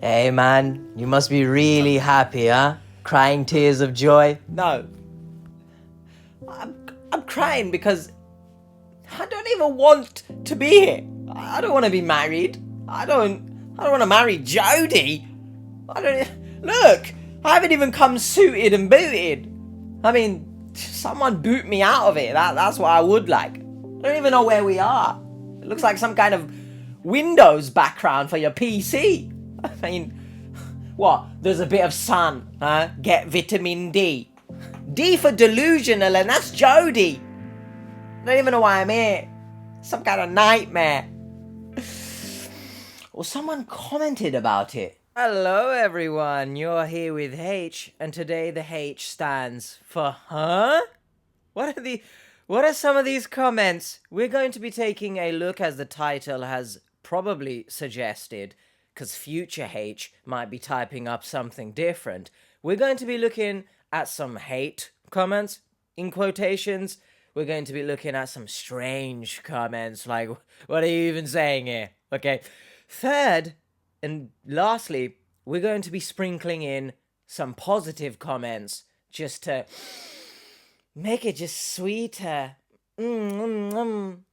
Hey man, you must be really happy, huh? Crying tears of joy? No. I'm crying because I don't even want to be here. I don't want to be married. I don't want to marry Jodie. I don't look. I haven't even come suited and booted. I mean, someone boot me out of it. That's what I would like. I don't even know where we are. It looks like some kind of Windows background for your PC. I mean, what? There's a bit of sun, huh? Get vitamin D. D for delusional, and that's Jodie. I don't even know why I'm here. Some kind of nightmare. Well, someone commented about it. Hello everyone, you're here with H, and today the H stands for huh? What are some of these comments? We're going to be taking a look, as the title has probably suggested, because future H might be typing up something different. We're going to be looking at some hate comments, in quotations. We're going to be looking at some strange comments, like, what are you even saying here? Okay. Third, and lastly, we're going to be sprinkling in some positive comments just to make it just sweeter. And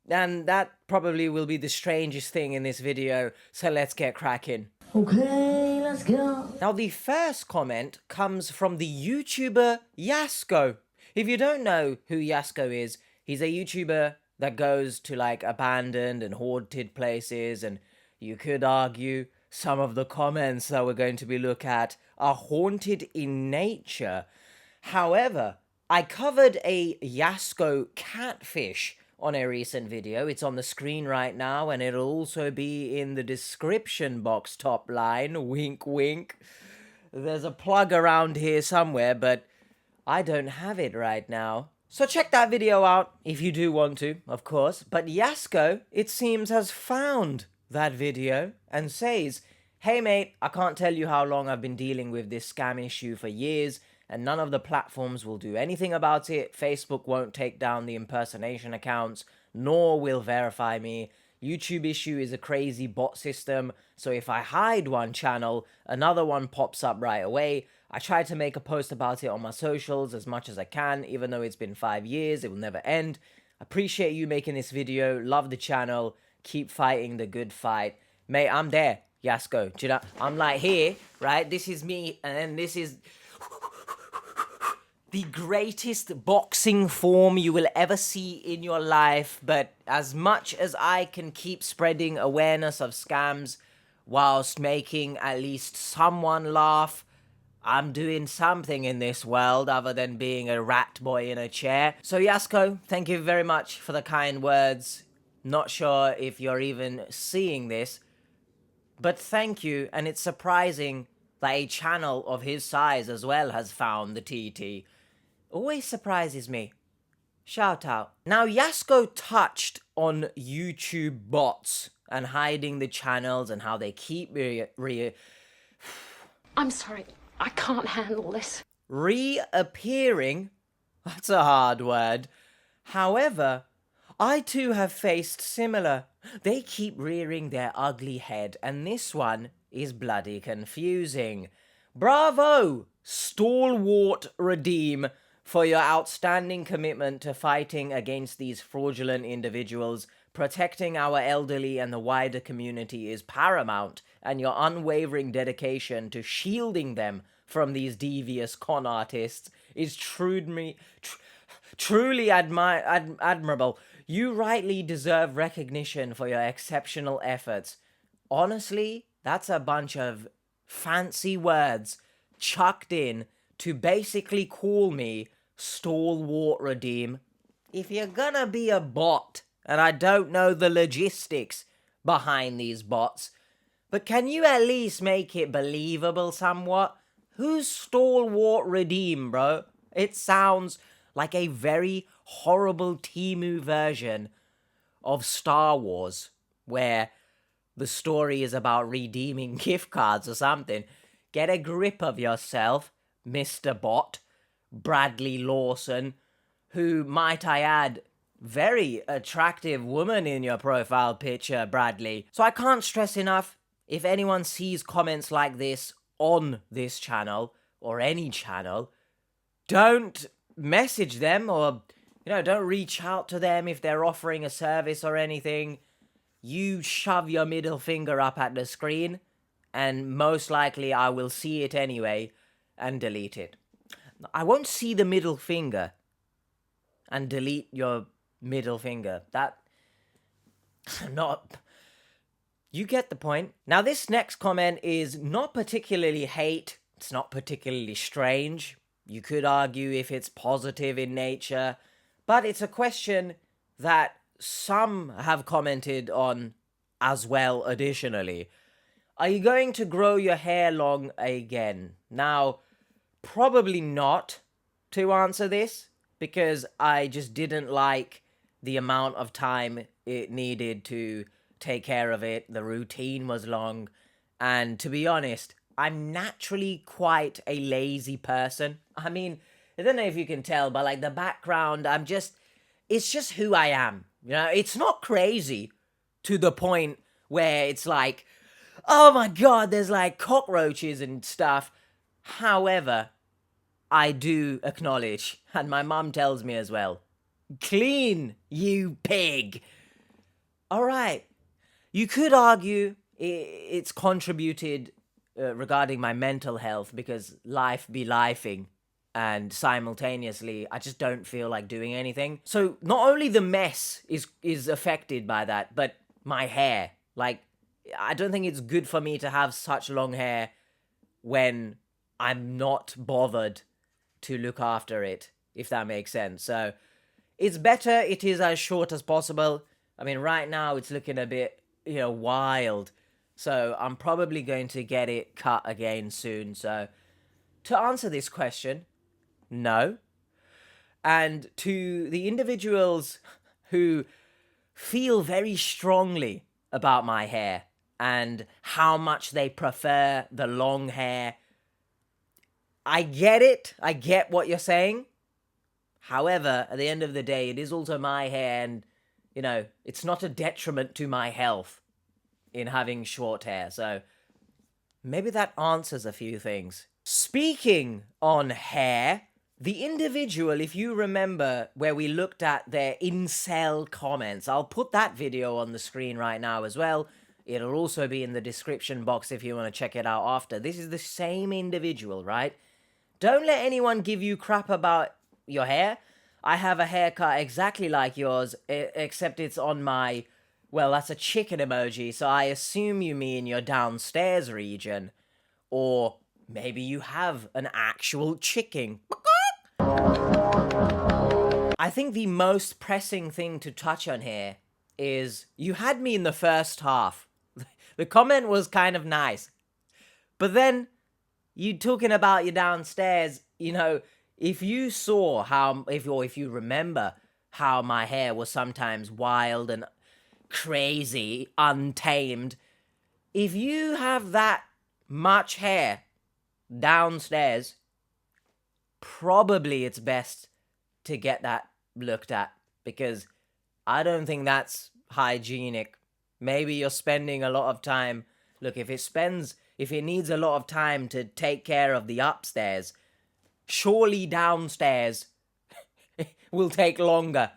that probably will be the strangest thing in this video, so let's get cracking. Okay, let's go. Now, the first comment comes from the YouTuber Yasko. If you don't know who Yasko is, he's a YouTuber that goes to like abandoned and haunted places, and you could argue some of the comments that we're going to be looking at are haunted in nature. However, I covered a Yasko catfish on a recent video. It's on the screen right now, and it'll also be in the description box top line. Wink, wink. There's a plug around here somewhere, but I don't have it right now. So check that video out if you do want to, of course. But Yasko, it seems, has found that video and says, "Hey mate, I can't tell you how long I've been dealing with this scam issue for years, and none of the platforms will do anything about it. Facebook won't take down the impersonation accounts, nor will verify me. YouTube issue is a crazy bot system, so if I hide one channel, another one pops up right away. I try to make a post about it on my socials as much as I can, even though it's been 5 years, it will never end. Appreciate you making this video, love the channel, keep fighting the good fight." Mate, I'm there, Yasko. Do you know, I'm like here, right? This is me, and then this is the greatest boxing form you will ever see in your life. But as much as I can keep spreading awareness of scams whilst making at least someone laugh, I'm doing something in this world other than being a rat boy in a chair. So Yasko, thank you very much for the kind words. Not sure if you're even seeing this, but thank you. And it's surprising that a channel of his size as well has found the TT. Always surprises me. Shout out. Now, Yasko touched on YouTube bots and hiding the channels and how they keep I'm sorry, I can't handle this. reappearing. That's a hard word. However, I too have faced similar. They keep rearing their ugly head, and this one is bloody confusing. Bravo, Stalwart Redeem, for your outstanding commitment to fighting against these fraudulent individuals. Protecting our elderly and the wider community is paramount, and your unwavering dedication to shielding them from these devious con artists is truly admirable. You rightly deserve recognition for your exceptional efforts. Honestly, that's a bunch of fancy words chucked in to basically call me Stalwart Redeem. If you're gonna be a bot, and I don't know the logistics behind these bots, but can you at least make it believable somewhat? Who's Stalwart Redeem, bro? It sounds like a very horrible Temu version of Star Wars, where the story is about redeeming gift cards or something. Get a grip of yourself, Mr. Bot. Bradley Lawson, who, might I add, very attractive woman in your profile picture, Bradley. So I can't stress enough, if anyone sees comments like this on this channel or any channel, don't message them or, don't reach out to them if they're offering a service or anything. You shove your middle finger up at the screen, and most likely I will see it anyway and delete it. I won't see the middle finger and delete your middle finger. That... not... You get the point. Now, this next comment is not particularly hate. It's not particularly strange. You could argue if it's positive in nature, but it's a question that some have commented on as well additionally. Are you going to grow your hair long again? Now, probably not to answer this, because I just didn't like the amount of time it needed to take care of it. The routine was long, and to be honest, I'm naturally quite a lazy person. I mean, I don't know if you can tell, but like the background, it's just who I am. It's not crazy to the point where it's like, oh my god, there's like cockroaches and stuff. However, I do acknowledge, and my mum tells me as well, clean, you pig. Alright, you could argue it's contributed regarding my mental health, because life be lifing, and simultaneously I just don't feel like doing anything. So not only the mess is affected by that, but my hair. Like, I don't think it's good for me to have such long hair when I'm not bothered to look after it, if that makes sense. So it's better it is as short as possible. I mean, right now it's looking a bit, wild. So I'm probably going to get it cut again soon. So to answer this question, no. And to the individuals who feel very strongly about my hair and how much they prefer the long hair, I get it. I get what you're saying. However, at the end of the day, it is also my hair, and, it's not a detriment to my health in having short hair. So maybe that answers a few things. Speaking on hair, the individual, if you remember, where we looked at their incel comments, I'll put that video on the screen right now as well. It'll also be in the description box if you want to check it out after. This is the same individual, right? Don't let anyone give you crap about your hair. I have a haircut exactly like yours, except it's on my... Well, that's a chicken emoji, so I assume you mean your downstairs region. Or maybe you have an actual chicken. I think the most pressing thing to touch on here is you had me in the first half. The comment was kind of nice. But then, you talking about your downstairs, if you saw how, if you remember how my hair was sometimes wild and crazy, untamed, if you have that much hair downstairs, probably it's best to get that looked at, because I don't think that's hygienic. Maybe you're spending a lot of time... Look, if it needs a lot of time to take care of the upstairs, surely downstairs will take longer.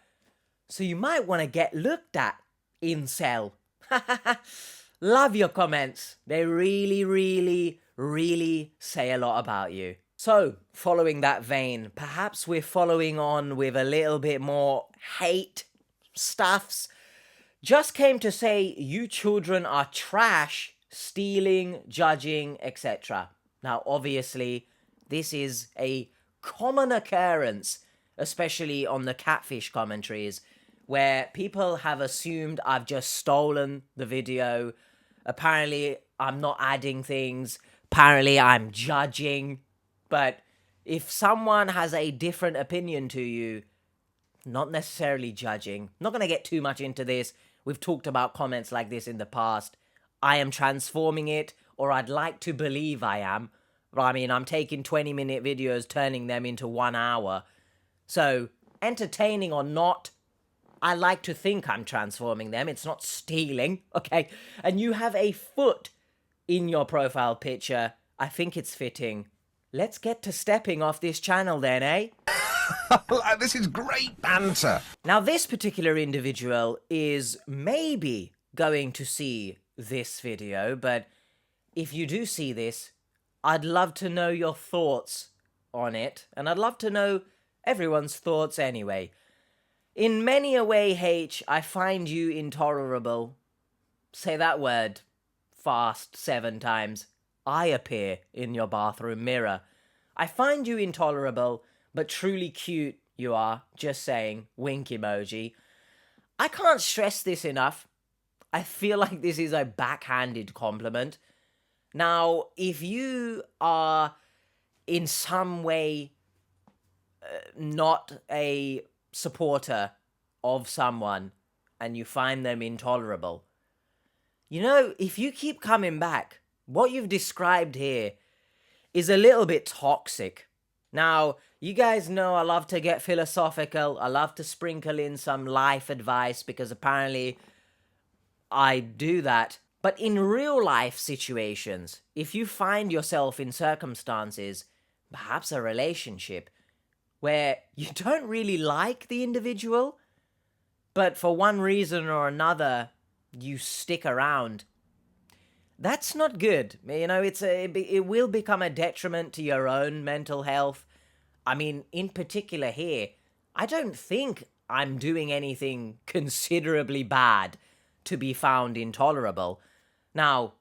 So you might want to get looked at, incel. Love your comments. They really, really, really say a lot about you. So, following that vein, perhaps we're following on with a little bit more hate stuffs. Just came to say you children are trash, stealing, judging, etc. Now, obviously, this is a common occurrence, especially on the catfish commentaries, where people have assumed I've just stolen the video. Apparently, I'm not adding things. Apparently, I'm judging. But if someone has a different opinion to you, not necessarily judging. Not going to get too much into this. We've talked about comments like this in the past. I am transforming it, or I'd like to believe I am. I mean, I'm taking 20-minute videos, turning them into 1 hour. So, entertaining or not, I like to think I'm transforming them. It's not stealing, okay? And you have a foot in your profile picture, I think it's fitting. Let's get to stepping off this channel then, eh? This is great banter. Now, this particular individual is maybe going to see this video, but if you do see this, I'd love to know your thoughts on it, and I'd love to know everyone's thoughts anyway. In many a way, H, I find you intolerable. Say that word fast 7 times. I appear in your bathroom mirror. I find you intolerable, but truly cute you are. Just saying. Wink emoji. I can't stress this enough. I feel like this is a backhanded compliment. Now, if you are in some way not a supporter of someone and you find them intolerable, you know, if you keep coming back, what you've described here is a little bit toxic. Now, you guys know I love to get philosophical. I love to sprinkle in some life advice because apparently I do that. But in real life situations, if you find yourself in circumstances, perhaps a relationship, where you don't really like the individual, but for one reason or another, you stick around, that's not good. You know, it will become a detriment to your own mental health. I mean, in particular here, I don't think I'm doing anything considerably bad to be found intolerable. Now,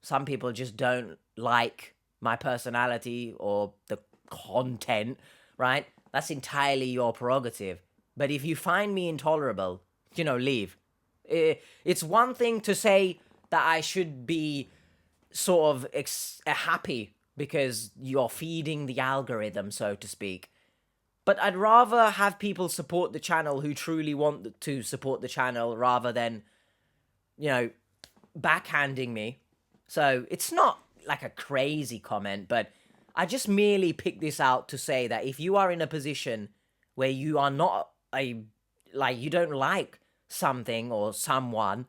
some people just don't like my personality or the content, right? That's entirely your prerogative. But if you find me intolerable, you know, leave. It's one thing to say that I should be sort of happy because you're feeding the algorithm, so to speak. But I'd rather have people support the channel who truly want to support the channel rather than, you know, backhanding me. So it's not like a crazy comment, but I just merely picked this out to say that if you are in a position where you are not you don't like something or someone,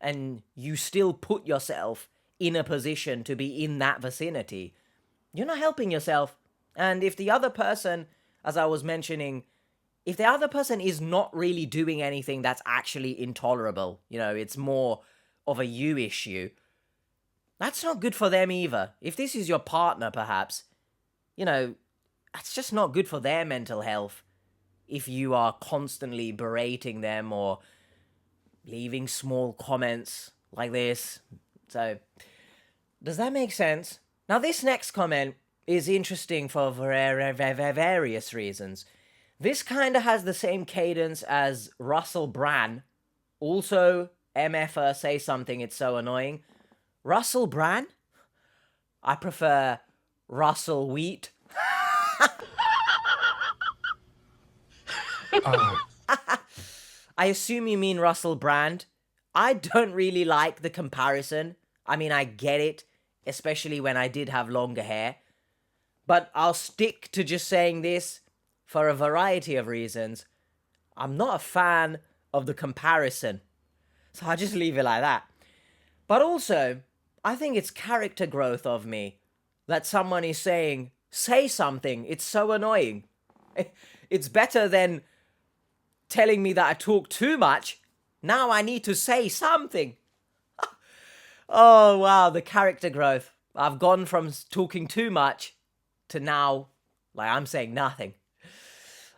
and you still put yourself in a position to be in that vicinity, you're not helping yourself. And if the other person, as I was mentioning, if the other person is not really doing anything that's actually intolerable, you know, it's more of a you issue, that's not good for them either. If this is your partner, perhaps, you know, that's just not good for their mental health if you are constantly berating them or leaving small comments like this. So, does that make sense? Now, this next comment is interesting for various reasons. This kind of has the same cadence as Russell Brand. Also, MFer say something, it's so annoying. Russell Brand? I prefer Russell Wheat. I assume you mean Russell Brand. I don't really like the comparison. I mean, I get it, especially when I did have longer hair. But I'll stick to just saying this for a variety of reasons. I'm not a fan of the comparison. So I'll just leave it like that. But also, I think it's character growth of me that someone is saying, say something, it's so annoying. It's better than telling me that I talk too much. Now I need to say something. Oh, wow, the character growth. I've gone from talking too much to now, like, I'm saying nothing.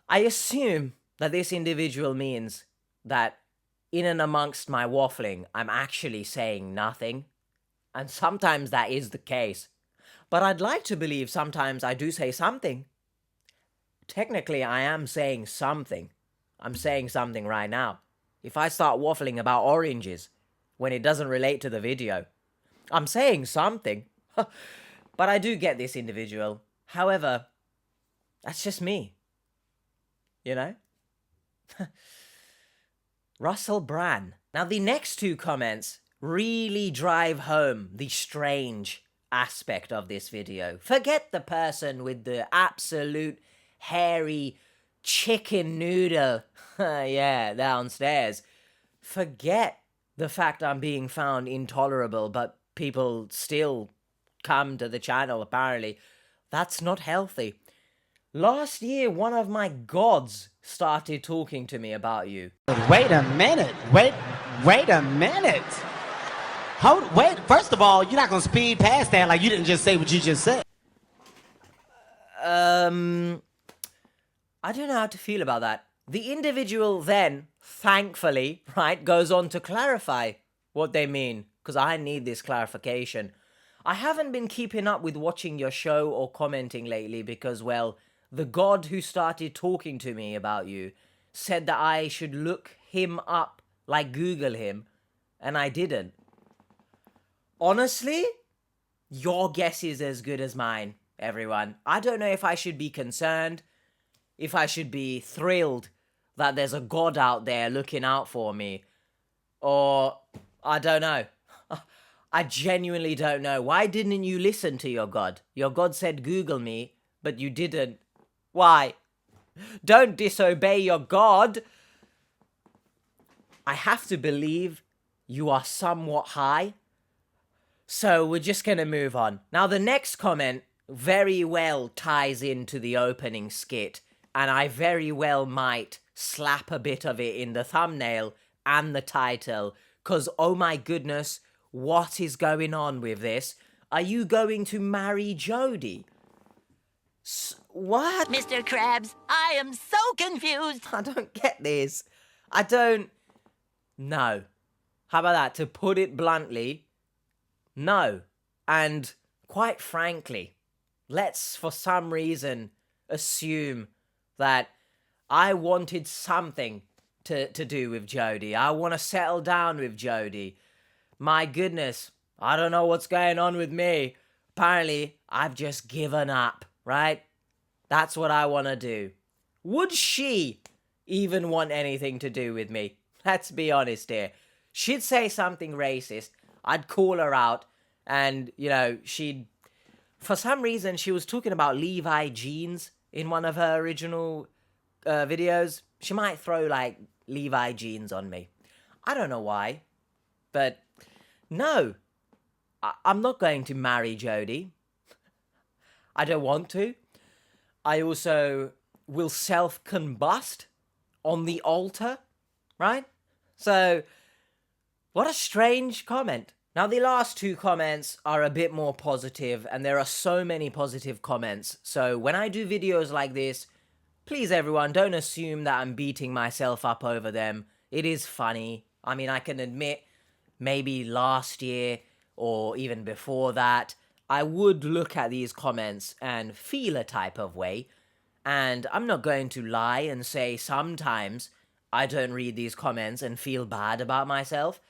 I assume that this individual means that in and amongst my waffling, I'm actually saying nothing. And sometimes that is the case. But I'd like to believe sometimes I do say something. Technically, I am saying something. I'm saying something right now. If I start waffling about oranges when it doesn't relate to the video, I'm saying something. But I do get this individual. However, that's just me. You know? Russell Brand. Now, the next 2 comments really drive home the strange aspect of this video. Forget the person with the absolute hairy chicken noodle, downstairs. Forget the fact I'm being found intolerable, but people still come to the channel, apparently. That's not healthy. Last year, one of my gods started talking to me about you. Wait a minute. Wait a minute. Wait, first of all, you're not going to speed past that like you didn't just say what you just said. I don't know how to feel about that. The individual then, thankfully, right, goes on to clarify what they mean, because I need this clarification. I haven't been keeping up with watching your show or commenting lately because, well, the god who started talking to me about you said that I should look him up, like Google him, and I didn't. Honestly, your guess is as good as mine, everyone. I don't know if I should be concerned, if I should be thrilled that there's a god out there looking out for me, or I don't know. I genuinely don't know. Why didn't you listen to your god? Your god said Google me, but you didn't. Why? Don't disobey your god. I have to believe you are somewhat high. So we're just going to move on. Now the next comment very well ties into the opening skit, and I very well might slap a bit of it in the thumbnail and the title, because oh my goodness, what is going on with this? Are you going to marry Jodie? What? Mr. Krabs, I am so confused. I don't get this. I don't... No. How about that? To put it bluntly, no. And quite frankly, let's for some reason assume that I wanted something to do with Jodie. I want to settle down with Jodie. My goodness, I don't know what's going on with me. Apparently, I've just given up, right? That's what I want to do. Would she even want anything to do with me? Let's be honest here. She'd say something racist. I'd call her out. And, you know, she'd... For some reason, she was talking about Levi jeans in one of her original videos. She might throw, like, Levi jeans on me. I don't know why. But, no. I'm not going to marry Jodie. I don't want to. I also will self-combust on the altar, right? So, what a strange comment. Now, the last two comments are a bit more positive, and there are so many positive comments. So, when I do videos like this, please, everyone, don't assume that I'm beating myself up over them. It is funny. I mean, I can admit, maybe last year, or even before that, I would look at these comments and feel a type of way. And I'm not going to lie and say sometimes I don't read these comments and feel bad about myself.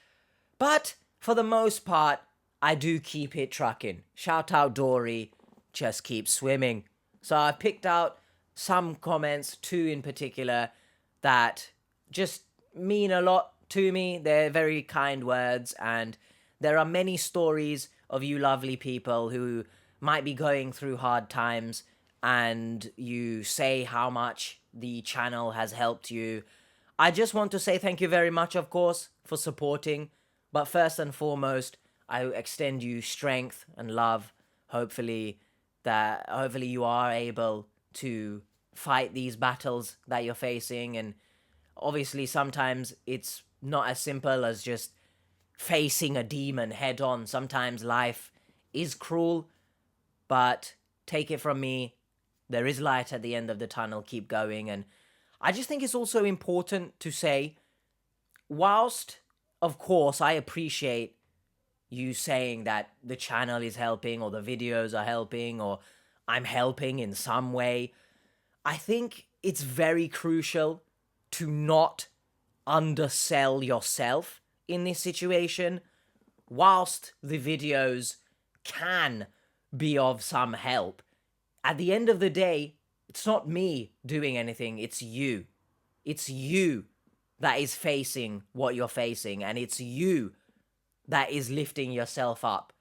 But for the most part, I do keep it trucking. Shout out Dory, just keep swimming. So I picked out some comments, two in particular, that just mean a lot to me. They're very kind words, and there are many stories of you lovely people who might be going through hard times, and you say how much the channel has helped you. I just want to say thank you very much, of course, for supporting. But first and foremost, I extend you strength and love. Hopefully you are able to fight these battles that you're facing. And obviously sometimes it's not as simple as just facing a demon head on. Sometimes life is cruel, but take it from me, there is light at the end of the tunnel. Keep going. And I just think it's also important to say, whilst of course I appreciate you saying that the channel is helping, or the videos are helping, or I'm helping in some way, I think it's very crucial to not undersell yourself in this situation. Whilst the videos can be of some help, at the end of the day, it's not me doing anything, it's you. It's you that is facing what you're facing, and it's you that is lifting yourself up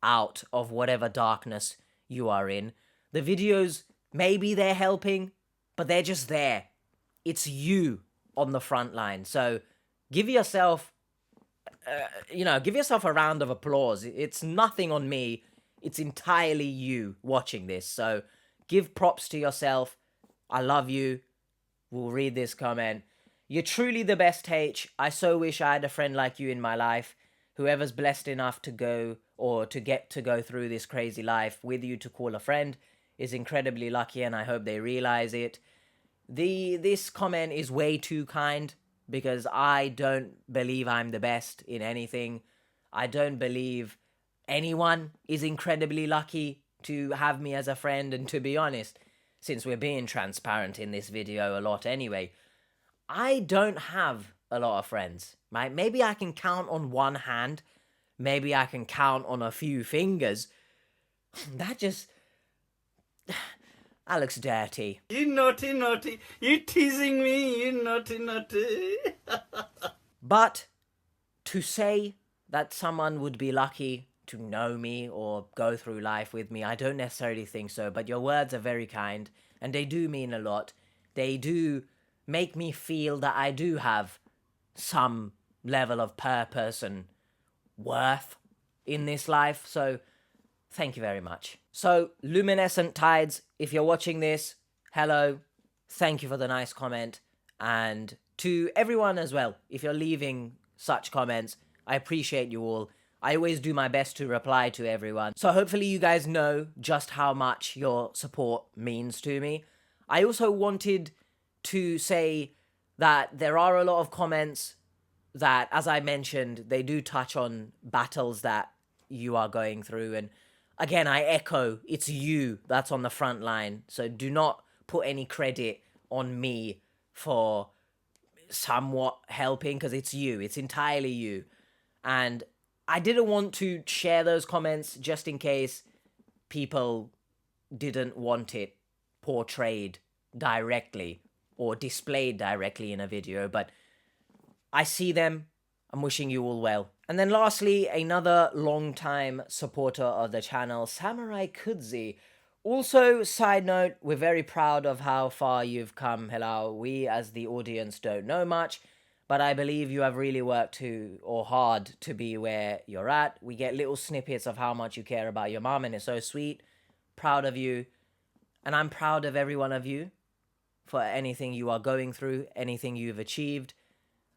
out of whatever darkness you are in. The videos, maybe they're helping, but they're just there. It's you on the front line. So give yourself you know, give yourself a round of applause. It's nothing on me. It's entirely you watching this. So give props to yourself. I love you. We'll read this comment. You're truly the best, H. I so wish I had a friend like you in my life. Whoever's blessed enough to go or to get to go through this crazy life with you to call a friend is incredibly lucky, and I hope they realize it. This comment is way too kind because I don't believe I'm the best in anything. I don't believe anyone is incredibly lucky to have me as a friend, and to be honest, since we're being transparent in this video a lot anyway, I don't have a lot of friends. Right? Maybe I can count on one hand. Maybe I can count on a few fingers. That looks dirty. You naughty, naughty. You teasing me, you naughty, naughty. But to say that someone would be lucky to know me or go through life with me, I don't necessarily think so. But your words are very kind, and they do mean a lot. They do make me feel that I do have some level of purpose and worth in this life. So thank you very much. So, Luminescent Tides, if you're watching this, hello. Thank you for the nice comment. And to everyone as well, if you're leaving such comments, I appreciate you all. I always do my best to reply to everyone. So hopefully you guys know just how much your support means to me. I also wanted to say that there are a lot of comments that, as I mentioned, they do touch on battles that you are going through. And again, I echo, it's you that's on the front line. So do not put any credit on me for somewhat helping, because it's you. It's entirely you. And I didn't want to share those comments just in case people didn't want it portrayed directly or displayed directly in a video, but I see them. I'm wishing you all well. And then lastly, another long-time supporter of the channel, Samurai Kudzi. Also, side note, we're very proud of how far you've come, Hello. We, as the audience, don't know much, but I believe you have really worked hard to be where you're at. We get little snippets of how much you care about your mom, and it's so sweet. Proud of you. And I'm proud of every one of you for anything you are going through, anything you've achieved.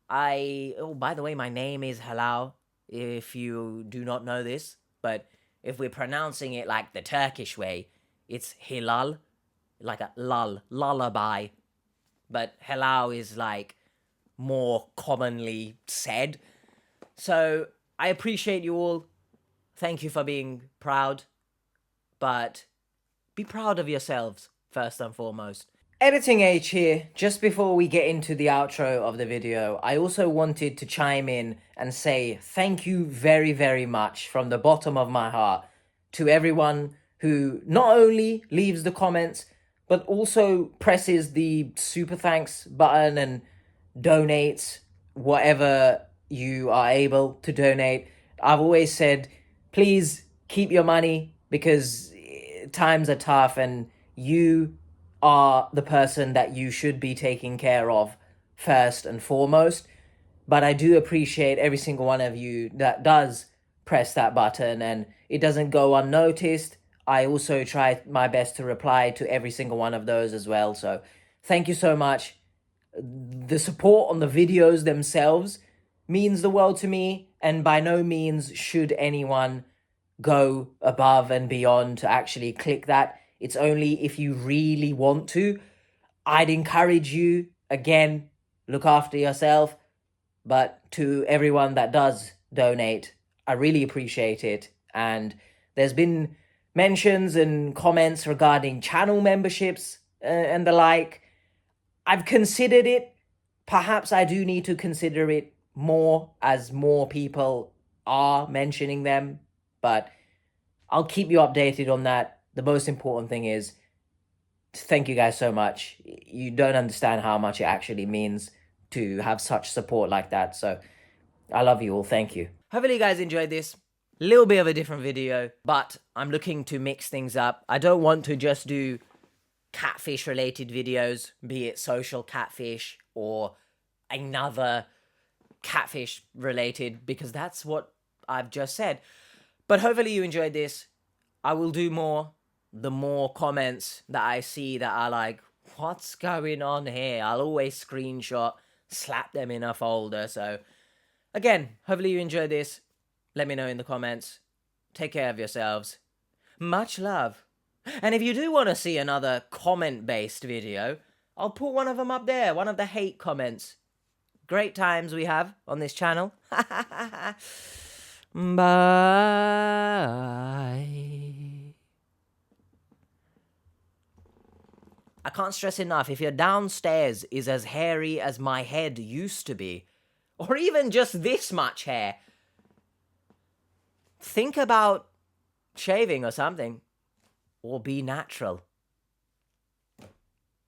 Oh, by the way, my name is Halal, if you do not know this, but if we're pronouncing it like the Turkish way, it's Hilal, like a lullaby, but Halal is like more commonly said. So I appreciate you all. Thank you for being proud, but be proud of yourselves first and foremost. Editing H here. Just before we get into the outro of the video, I also wanted to chime in and say thank you very, very much from the bottom of my heart to everyone who not only leaves the comments, but also presses the super thanks button and donates whatever you are able to donate. I've always said, please keep your money because times are tough and you are the person that you should be taking care of first and foremost. But I do appreciate every single one of you that does press that button, and it doesn't go unnoticed. I also try my best to reply to every single one of those as well. So thank you so much. The support on the videos themselves means the world to me, and by no means should anyone go above and beyond to actually click that. It's only if you really want to. I'd encourage you, again, look after yourself. But to everyone that does donate, I really appreciate it. And there's been mentions and comments regarding channel memberships and the like. I've considered it. Perhaps I do need to consider it more as more people are mentioning them. But I'll keep you updated on that. The most important thing is, thank you guys so much. You don't understand how much it actually means to have such support like that. So I love you all. Thank you. Hopefully you guys enjoyed this. Little bit of a different video, but I'm looking to mix things up. I don't want to just do catfish related videos, be it social catfish or another catfish related, because that's what I've just said. But hopefully you enjoyed this. I will do more. The more comments that I see that are like, what's going on here? I'll always screenshot, slap them in a folder. So again, hopefully you enjoyed this. Let me know in the comments. Take care of yourselves. Much love. And if you do want to see another comment-based video, I'll put one of them up there, one of the hate comments. Great times we have on this channel. Bye. I can't stress enough, if your downstairs is as hairy as my head used to be, or even just this much hair, think about shaving or something, or be natural.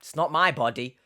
It's not my body.